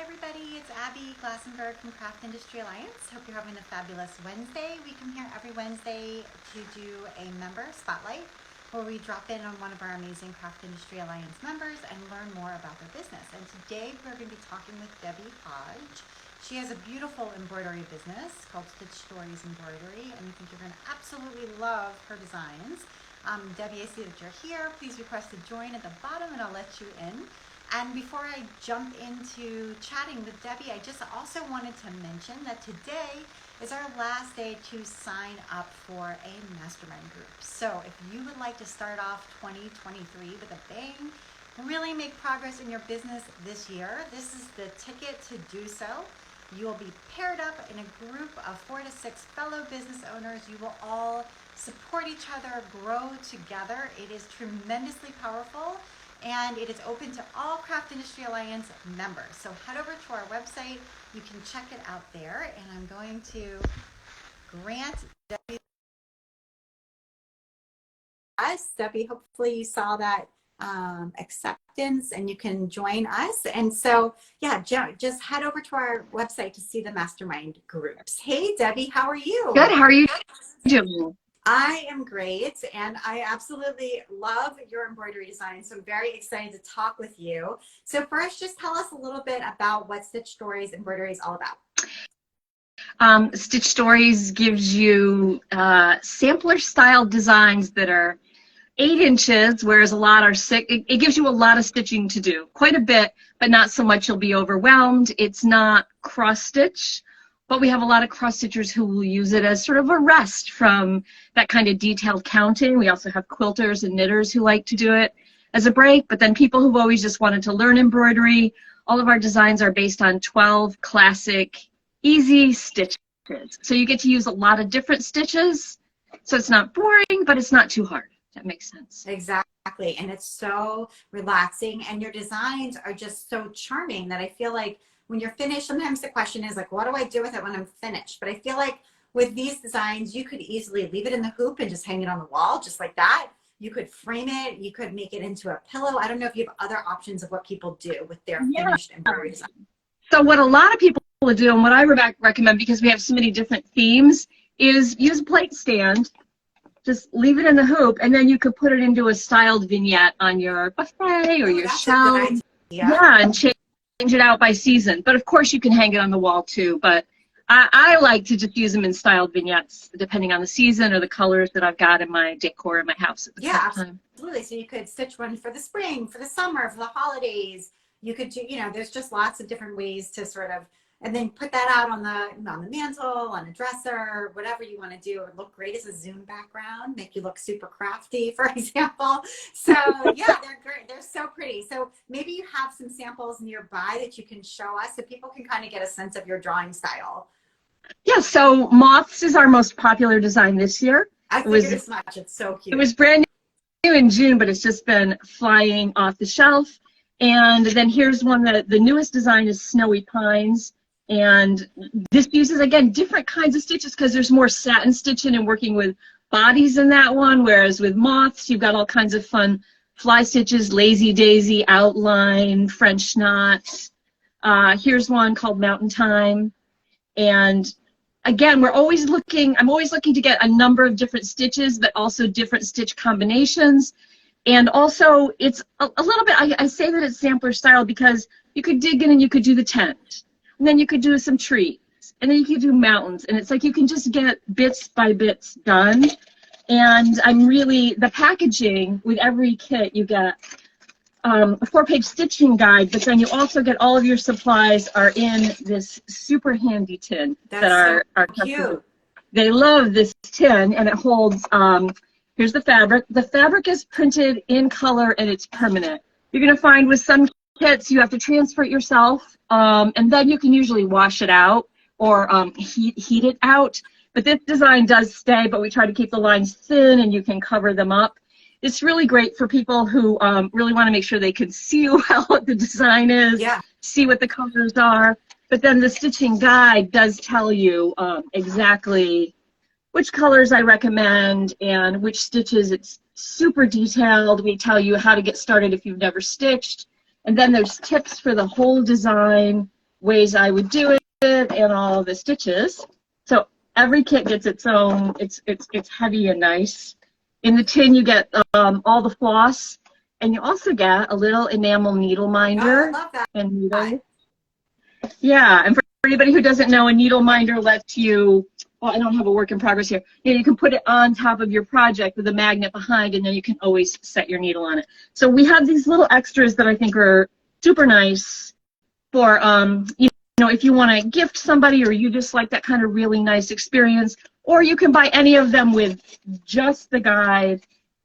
Hi everybody, it's Abby Glassenberg from Craft Industry Alliance. Hope you're having a fabulous Wednesday. We come here every Wednesday to do a member spotlight where we drop in on one of our amazing Craft Industry Alliance members and learn more about their business. And today we're going to be talking with Debbie Hodge. She has a beautiful embroidery business called Stitch Stories Embroidery, and I think you're going to absolutely love her designs. Debbie, I see that you're here. Please request to join at the bottom and I'll let you in. And before I jump into chatting with Debbie, I just also wanted to mention that today is our last day to sign up for a mastermind group. So if you would like to start off 2023 with a bang, really make progress in your business this year, this is the ticket to do so. You will be paired up in a group of 4 to 6 fellow business owners. You will all support each other, grow together. It is tremendously powerful. And it is open to all Craft Industry Alliance members. So head over to our website. You can check it out there. And I'm going to grant Debbie. Debbie, hopefully you saw that acceptance and you can join us. And so, yeah, just head over to our website to see the mastermind groups. Hey, Debbie, how are you? Good. How are you doing? I am great, and I absolutely love your embroidery design, so I'm very excited to talk with you. So first, just tell us a little bit about what Stitch Stories Embroidery is all about. Stitch Stories gives you sampler style designs that are 8 inches, whereas a lot are 6. It gives you a lot of stitching to do, quite a bit, but not so much you'll be overwhelmed. It's not cross stitch. But we have a lot of cross-stitchers who will use it as sort of a rest from that kind of detailed counting. We also have quilters and knitters who like to do it as a break. But then people who've always just wanted to learn embroidery, all of our designs are based on 12 classic, easy stitches. So you get to use a lot of different stitches. So it's not boring, but it's not too hard. That makes sense. Exactly. And it's so relaxing. And your designs are just so charming that I feel like when you're finished, sometimes the question is like, what do I do with it when I'm finished? But I feel like with these designs, you could easily leave it in the hoop and just hang it on the wall, just like that. You could frame it. You could make it into a pillow. I don't know if you have other options of what people do with their finished embroidery design. So what a lot of people do, and what I recommend, because we have so many different themes, is use a plate stand. Just leave it in the hoop, and then you could put it into a styled vignette on your buffet or your shelf. Yeah, and change it out by season. But of course you can hang it on the wall too. But I like to just use them in styled vignettes depending on the season or the colors that I've got in my decor in my house at the time. Absolutely. So you could stitch one for the spring, for the summer, for the holidays. You could do, there's just lots of different ways to sort of, and then put that out on the mantle, on a dresser, whatever you want to do. It would look great as a Zoom background, make you look super crafty, for example. So yeah, they're great. They're so pretty. So maybe you have some samples nearby that you can show us so people can kind of get a sense of your drawing style. Yeah, so Moths is our most popular design this year. I figured as much. It's so cute. It was brand new in June, but it's just been flying off the shelf. And then here's one that the newest design is Snowy Pines. And this uses, again, different kinds of stitches because there's more satin stitching and working with bodies in that one, whereas with Moths, you've got all kinds of fun fly stitches, lazy daisy, outline, French knots. Here's one called Mountain Time. And again, I'm always looking to get a number of different stitches, but also different stitch combinations. And also, it's a little bit, I say that it's sampler style because you could dig in and you could do the tent. And then you could do some trees, and then you could do mountains, and it's like you can just get bits by bits done. And the packaging with every kit, you get a 4-page stitching guide, but then you also get all of your supplies are in this super handy tin. That's our cute. They love this tin, and it holds, here's the fabric. The fabric is printed in color, and it's permanent. You're going to find with some kits, you have to transfer it yourself, and then you can usually wash it out or heat it out. But this design does stay, but we try to keep the lines thin and you can cover them up. It's really great for people who really want to make sure they can see well what the design is, see what the colors are. But then the stitching guide does tell you exactly which colors I recommend and which stitches. It's super detailed. We tell you how to get started if you've never stitched. And then there's tips for the whole design. ways I would do it and all the stitches. So every kit gets its own, it's heavy and nice. In the tin you get all the floss, and you also get a little enamel needle minder. Oh, I love that. And needle. Yeah, and for anybody who doesn't know, a needle minder lets you, well, I don't have a work in progress here. You know, you can put it on top of your project with a magnet behind, and then you can always set your needle on it. So we have these little extras that I think are super nice for, you know, if you want to gift somebody or you just like that kind of really nice experience, or you can buy any of them with just the guide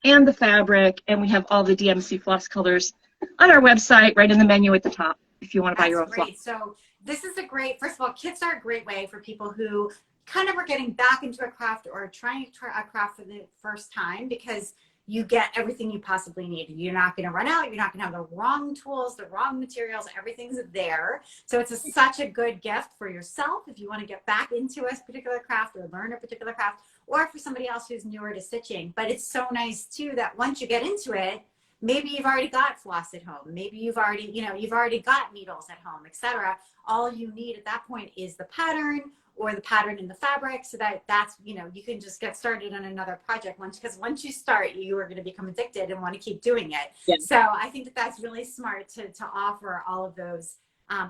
and the fabric, and we have all the DMC floss colors on our website, right in the menu at the top, if you want to buy your own floss. So this is a great, first of all, kits are a great way for people who kind of are getting back into a craft or trying to try a craft for the first time, because you get everything you possibly need. You're not going to run out. You're not going to have the wrong tools, the wrong materials. Everything's there. So it's such a good gift for yourself if you want to get back into a particular craft or learn a particular craft, or for somebody else who's newer to stitching. But it's so nice too that once you get into it, maybe you've already got floss at home. Maybe you've already, you know, you've already got needles at home, etc. All you need at that point is the pattern or the pattern in the fabric, so that's, you know, you can just get started on another project because once you start, you are going to become addicted and want to keep doing it. Yeah. So I think that that's really smart to offer all of those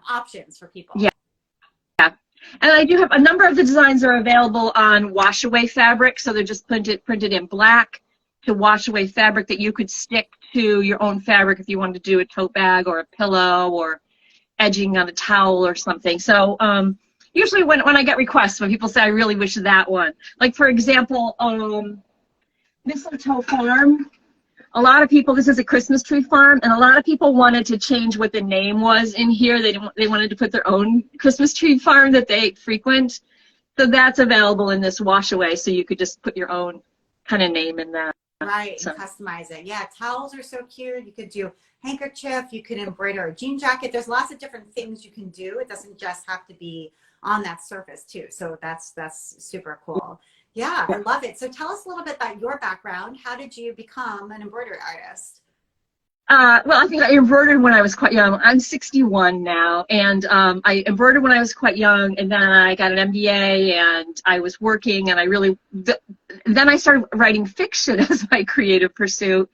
options for people. Yeah. Yeah. And I do have a number of the designs are available on wash away fabric, so they're just printed in black to wash away fabric that you could stick to your own fabric if you wanted to do a tote bag or a pillow or edging on a towel or something. So usually when I get requests, when people say, I really wish that one. Like, for example, Mistletoe Farm, a lot of people, this is a Christmas tree farm, and a lot of people wanted to change what the name was in here. They wanted to put their own Christmas tree farm that they frequent. So that's available in this wash away, so you could just put your own kind of name in that. Right, so. And customize it. Yeah, towels are so cute. You could do handkerchief, you could embroider a jean jacket. There's lots of different things you can do. It doesn't just have to be on that surface too. So that's super cool. Yeah, I love it. So tell us a little bit about your background. How did you become an embroidery artist? Well, I think I embroidered when I was quite young. I'm 61 now, and I embroidered when I was quite young, and then I got an MBA, and I was working, and I really, then I started writing fiction as my creative pursuit.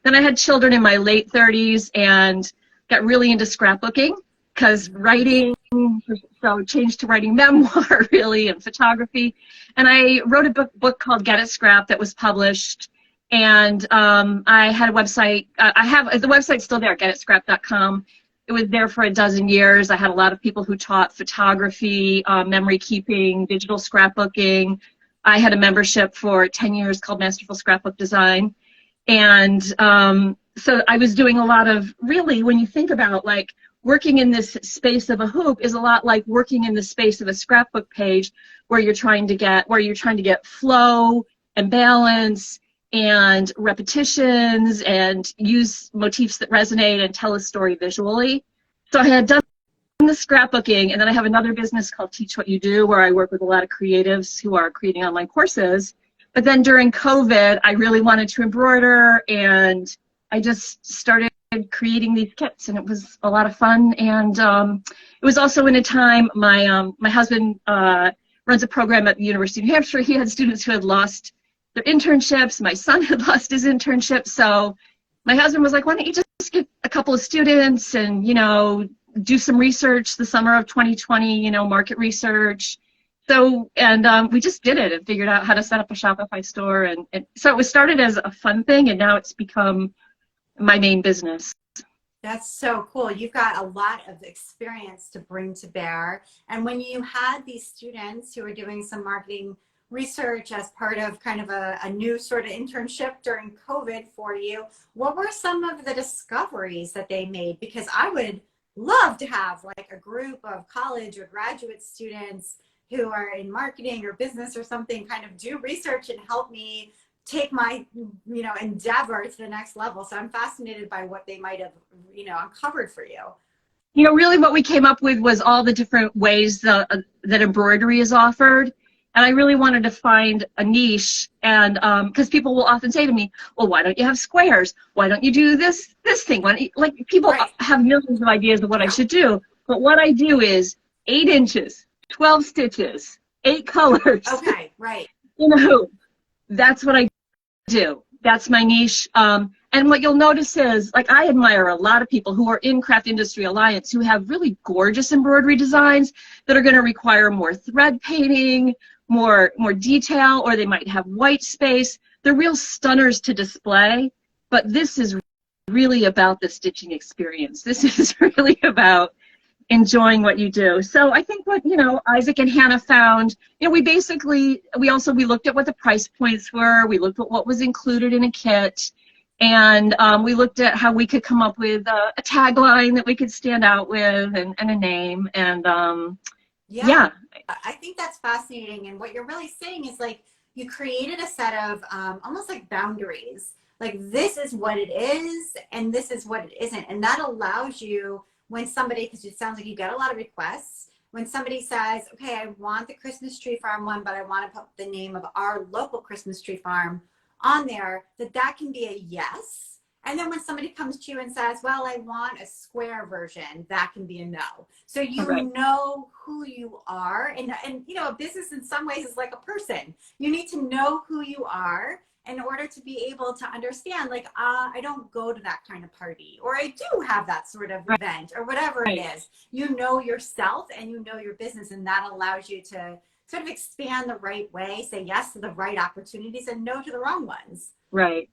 Then I had children in my late 30s and got really into scrapbooking, because writing, so changed to writing memoir, really, and photography. And I wrote a book called Get It Scrap that was published. And I had a website. The website's still there, getitscrap.com. It was there for a dozen years. I had a lot of people who taught photography, memory keeping, digital scrapbooking. I had a membership for 10 years called Masterful Scrapbook Design. And so I was doing a lot of, really, when you think about, like, working in this space of a hoop is a lot like working in the space of a scrapbook page, where you're trying to get flow and balance and repetitions and use motifs that resonate and tell a story visually. So I had done the scrapbooking, and then I have another business called Teach What You Do, where I work with a lot of creatives who are creating online courses. But then during COVID, I really wanted to embroider, and I just started creating these kits, and it was a lot of fun. And it was also in a time, my husband runs a program at the University of New Hampshire. He had students who had lost their internships. My son had lost his internship. So my husband was like, why don't you just get a couple of students and, you know, do some research the summer of 2020, you know, market research. So, and we just did it and figured out how to set up a Shopify store. And so it was started as a fun thing, and now it's become my main business. That's so cool. You've got a lot of experience to bring to bear. And when you had these students who were doing some marketing research as part of kind of a new sort of internship during COVID for you, what were some of the discoveries that they made? Because I would love to have like a group of college or graduate students who are in marketing or business or something kind of do research and help me take my, you know, endeavor to the next level. So I'm fascinated by what they might have, you know, uncovered for you. You know, really what we came up with was all the different ways that embroidery is offered. And I really wanted to find a niche, and because people will often say to me, well, why don't you have squares? Why don't you do this thing? Why don't you, like, people have millions of ideas of what I should do. But what I do is 8 inches, 12 stitches, 8 colors. Okay, right. You know, that's what I do. That's my niche. And what you'll notice is, like, I admire a lot of people who are in Craft Industry Alliance who have really gorgeous embroidery designs that are going to require more thread painting, more detail, or they might have white space. They're real stunners to display, but this is really about the stitching experience. This is really about enjoying what you do. So I think what, Isaac and Hannah found, we looked at what the price points were. We looked at what was included in a kit. And we looked at how we could come up with a tagline that we could stand out with and a name. And yeah. I think that's fascinating. And what you're really saying is, like, you created a set of almost like boundaries. Like, this is what it is and this is what it isn't. And that allows you, when somebody, because it sounds like you get a lot of requests, when somebody says, okay, I want the Christmas Tree Farm one, but I want to put the name of our local Christmas Tree Farm on there, that can be a yes. And then when somebody comes to you and says, well, I want a square version, that can be a no. So you know who you are. And a business in some ways is like a person. You need to know who you are in order to be able to understand, like, I don't go to that kind of party, or I do have that sort of event, or whatever it is. You know yourself and you know your business, and that allows you to sort of expand the right way, say yes to the right opportunities and no to the wrong ones. Right.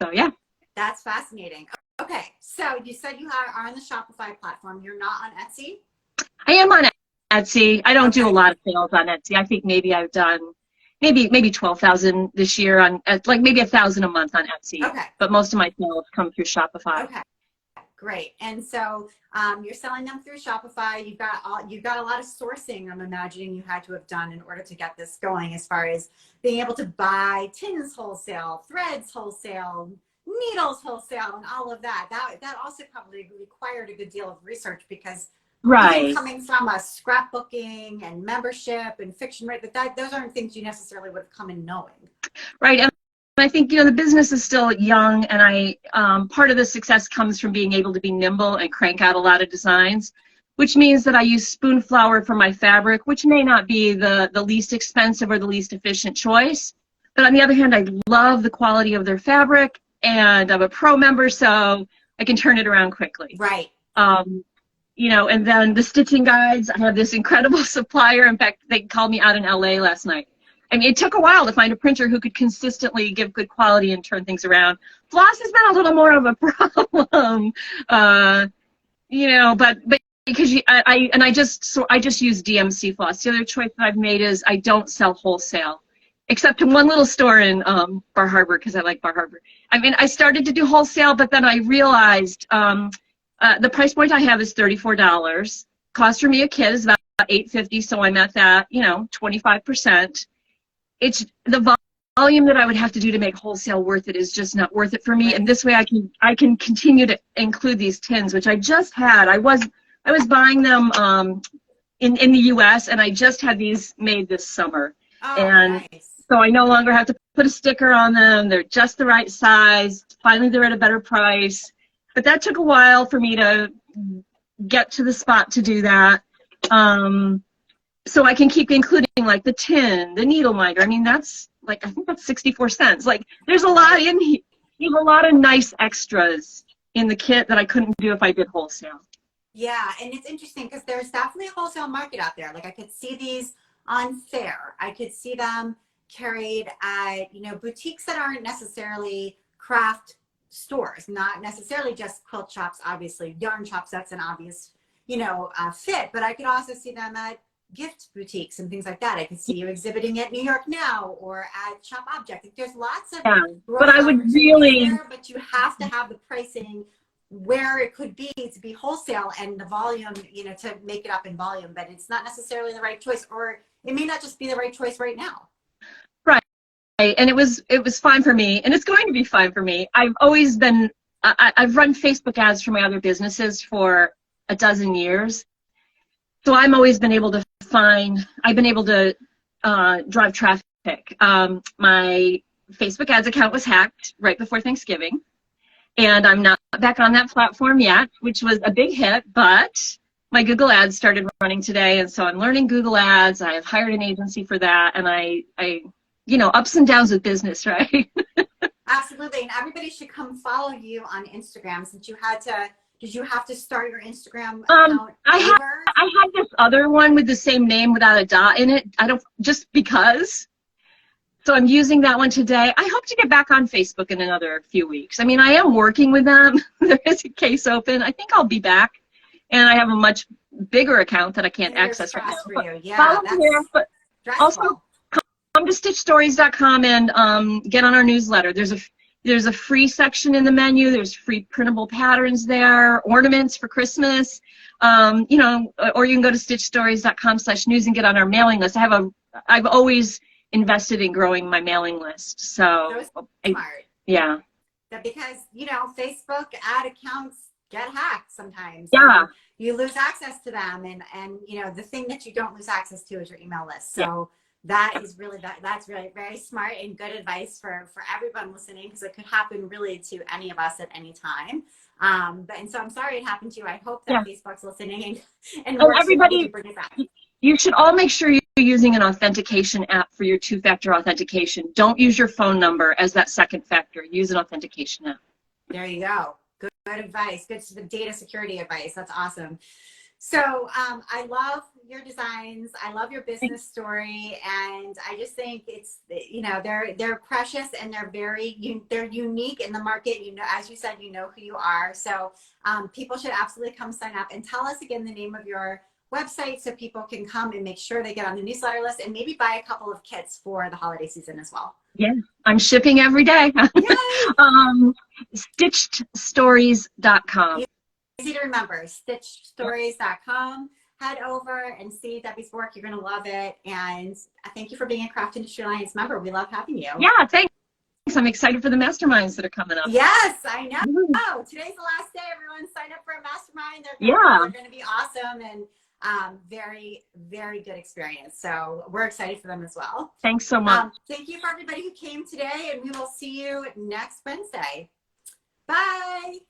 So, yeah. That's fascinating. Okay. So you said you are on the Shopify platform. You're not on Etsy? I am on Etsy. I don't do a lot of sales on Etsy. I think maybe I've done maybe 12,000 this year on, like, maybe 1,000 a month on Etsy. Okay. But most of my sales come through Shopify. Okay. Great. And so you're selling them through Shopify. You've got a lot of sourcing, I'm imagining you had to have done in order to get this going, as far as being able to buy tins wholesale, threads wholesale, needles wholesale, and all of that. That also probably required a good deal of research, because even coming from a scrapbooking and membership and fiction, right, those aren't things you necessarily would have come in knowing. Right. And I think, the business is still young, and part of the success comes from being able to be nimble and crank out a lot of designs, which means that I use spoon flour for my fabric, which may not be the least expensive or the least efficient choice. But on the other hand, I love the quality of their fabric, and I'm a pro member, so I can turn it around quickly. Right. And then the stitching guides, I have this incredible supplier. In fact, they called me out in LA last night. I mean, it took a while to find a printer who could consistently give good quality and turn things around. Floss has been a little more of a problem, but because I just use DMC floss. The other choice that I've made is I don't sell wholesale, except in one little store in Bar Harbor, because I like Bar Harbor. I mean, I started to do wholesale, but then I realized the price point I have is $34. Cost for me a kit is about $8.50, so I'm at that, 25%. It's the volume that I would have to do to make wholesale worth it is just not worth it for me. Right. And this way I can continue to include these tins, which I just had. I was buying them in the U.S. and I just had these made this summer. Oh, and nice. So I no longer have to put a sticker on them. They're just the right size. Finally, they're at a better price. But that took a while for me to get to the spot to do that. So I can keep including, like, the tin, the needle minder. I mean, that's, like, I think that's 64 cents. Like, there's a lot in here. There's a lot of nice extras in the kit that I couldn't do if I did wholesale. Yeah, and it's interesting because there's definitely a wholesale market out there. Like, I could see these on Fair. I could see them carried at, boutiques that aren't necessarily craft stores, not necessarily just quilt shops. Obviously, yarn shops, that's an obvious, fit. But I could also see them at gift boutiques and things like that. I could see you exhibiting at New York Now or at Shop Object. There's lots of but I would really there, but you have to have the pricing where it could be to be wholesale and the volume, to make it up in volume. But it's not necessarily the right choice, or it may not just be the right choice right now. Right. And it was fine for me, and it's going to be fine for me. I've always been I've run Facebook ads for my other businesses for a dozen years. So I've always been able to drive traffic. My Facebook ads account was hacked right before Thanksgiving, and I'm not back on that platform yet, which was a big hit, but my Google ads started running today, and so I'm learning Google ads. I have hired an agency for that, and I you know, ups and downs with business, right? Absolutely. And everybody should come follow you on Instagram since you had to, did you have to start your Instagram account I had this other one with the same name without a dot in it. I don't, just because. So I'm using that one today. I hope to get back on Facebook in another few weeks. I mean, I am working with them. There is a case open. I think I'll be back. And I have a much bigger account that I can't access right now. For you. Yeah, follow that's me there, but stressful. also come to stitchstories.com and get on our newsletter. There's a free section in the menu. There's free printable patterns there, ornaments for Christmas. You know, or you can go to stitchstories.com/news and get on our mailing list. I've always invested in growing my mailing list. So smart. Yeah. Because, you know, Facebook ad accounts get hacked sometimes. Yeah. You lose access to them, and you know, the thing that you don't lose access to is your email list. So that is really, that's really very smart and good advice for everyone listening, because it could happen really to any of us at any time. And so I'm sorry it happened to you. I hope that Facebook's listening and everybody, bring it back. You should all make sure you're using an authentication app for your two-factor authentication. Don't use your phone number as that second factor. Use an authentication app. There you go. Good advice. Good data security advice. That's awesome. So I love your designs. I love your business story, and I just think it's, you know, they're precious, and they're they're unique in the market. You know, as you said, you know who you are. So people should absolutely come sign up. And tell us again the name of your website so people can come and make sure they get on the newsletter list, and maybe buy a couple of kits for the holiday season as well. Yeah, I'm shipping every day. Stitchedstories.com. Easy to remember, stitchedstories.com. Head over and see Debbie's work. You're going to love it. And thank you for being a Craft Industry Alliance member. We love having you. Yeah, thanks. I'm excited for the masterminds that are coming up. Yes, I know. Oh, today's the last day. Everyone sign up for a mastermind. They're going to be awesome, and very, very good experience. So we're excited for them as well. Thanks so much. Thank you for everybody who came today, and we will see you next Wednesday. Bye.